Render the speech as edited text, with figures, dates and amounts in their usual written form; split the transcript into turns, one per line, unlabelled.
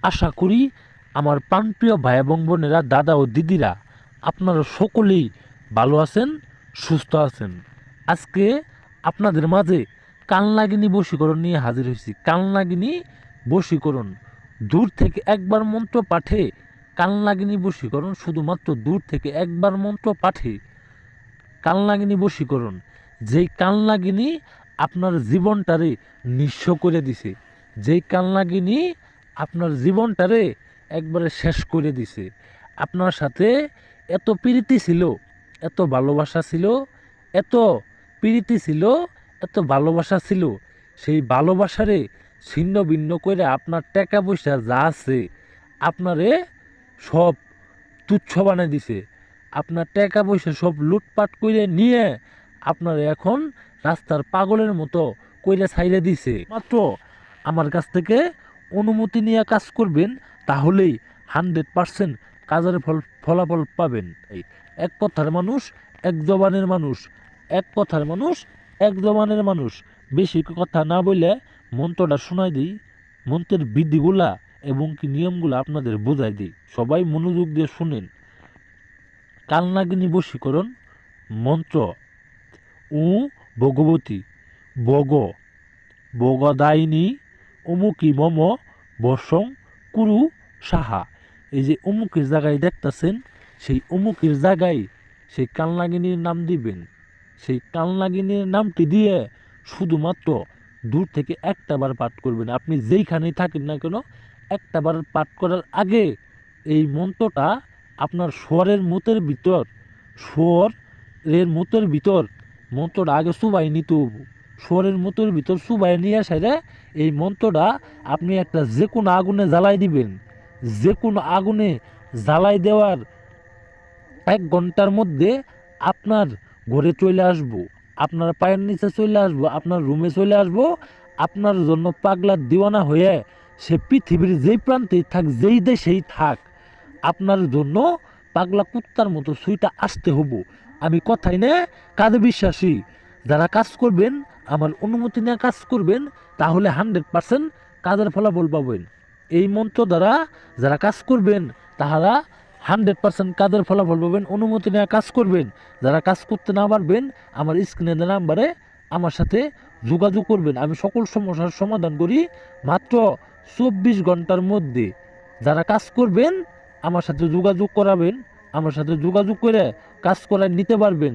আশা করি আমার প্রাণপ্রিয় ভাই এবং বোনেরা, দাদা ও দিদিরা, আপনারা সকলেই ভালো আছেন, সুস্থ আছেন। আজকে আপনাদের মাঝে কালনাগিনী বশীকরণ নিয়ে হাজির হয়েছি। কালনাগিনী বশীকরণ, দূর থেকে একবার মন্ত্র পাঠে কালনাগিনী বশীকরণ, শুধুমাত্র দূর থেকে একবার মন্ত্র পাঠে কালনাগিনী বশীকরণ। যেই কালনাগিনী আপনার জীবনটারে নিঃস্ব করে দিছে, যেই কালনাগিনী আপনার জীবনটারে একবারে শেষ করে দিছে। আপনার সাথে এত প্রীতি ছিল, এত ভালোবাসা ছিল, এত প্রীতি ছিল, এত ভালোবাসা ছিল, সেই ভালোবাসারে ছিন্ন ভিন্ন করে আপনার টাকা পয়সা যা আছে আপনারে সব তুচ্ছ বানিয়ে দিছে। আপনার টাকা পয়সা সব লুটপাট করে নিয়ে আপনার এখন রাস্তার পাগলের মতো কইরা ছাইরে দিছে। মাত্র আমার কাছ থেকে অনুমতি নিয়ে কাজ করবেন, তাহলেই 100% কাজের ফলাফল পাবেন। এক কথার মানুষ, এক জবানের মানুষ, এক কথার মানুষ, এক জবানের মানুষ। বেশি কথা না বলে মন্ত্রটা শোনাই দিই, মন্ত্রের বিধিগুলা এবং কি নিয়মগুলো আপনাদের বোঝাই দিই। সবাই মনোযোগ দিয়ে শুনেন। কালনাগিনী বশীকরণ মন্ত্র: উ ভগবতী বগ বগদায়িনী অমুকি মম বসং কুরু সাহা। এই যে অমুকের জায়গায় দেখতেছেন, সেই অমুকের জায়গায় সেই কালনাগিনীর নাম দিবেন। সেই কালনাগিনীর নামটি দিয়ে শুধুমাত্র দূর থেকে একটা বার পাঠ করবেন। আপনি যেইখানেই থাকেন না কেন, একটা বার পাঠ করার আগে এই মন্ত্রটা আপনার স্বরের মুতের ভিতর, স্বরের মুতের ভিতর মন্ত্রটা আগে চুবাই নিতে হবে। স্বরের মুতের ভিতর চুবাই নিয়ে আসাইলে এই মন্ত্রটা আপনি একটা যে কোনো আগুনে জ্বালাই দিবেন। যে কোনো আগুনে জ্বালাই দেওয়ার 1 ঘন্টার মধ্যে আপনার ঘরে চলে আসবো, আপনার পায়ের নিচে চলে আসবো, আপনার রুমে চলে আসবো। আপনার জন্য পাগলার দিওয়ানা হয়ে সে পৃথিবীর যেই প্রান্তেই থাক, যেই দেশেই থাক, আপনার জন্য পাগলা কুত্তার মতো সুইটা আসতে হবো। আমি কথাই না কাজে বিশ্বাসী। যারা কাজ করবেন, আমার অনুমতি নিয়ে কাজ করবেন, তাহলে 100% কাজের ফলাফল পাবেন। এই মন্ত্র দ্বারা যারা কাজ করবেন, তাহারা 100% কাজের ফলাফল পাবেন। অনুমতি নিয়ে কাজ করবেন। যারা কাজ করতে না পারবেন, আমার স্ক্রিনে দেওয়া নাম্বারে আমার সাথে যোগাযোগ করবেন। আমি সকল সমস্যার সমাধান করি মাত্র 24 ঘন্টার মধ্যে। যারা কাজ করবেন, আমার সাথে যোগাযোগ করাবেন, আমার সাথে যোগাযোগ করে কাজ করায় নিতে পারবেন।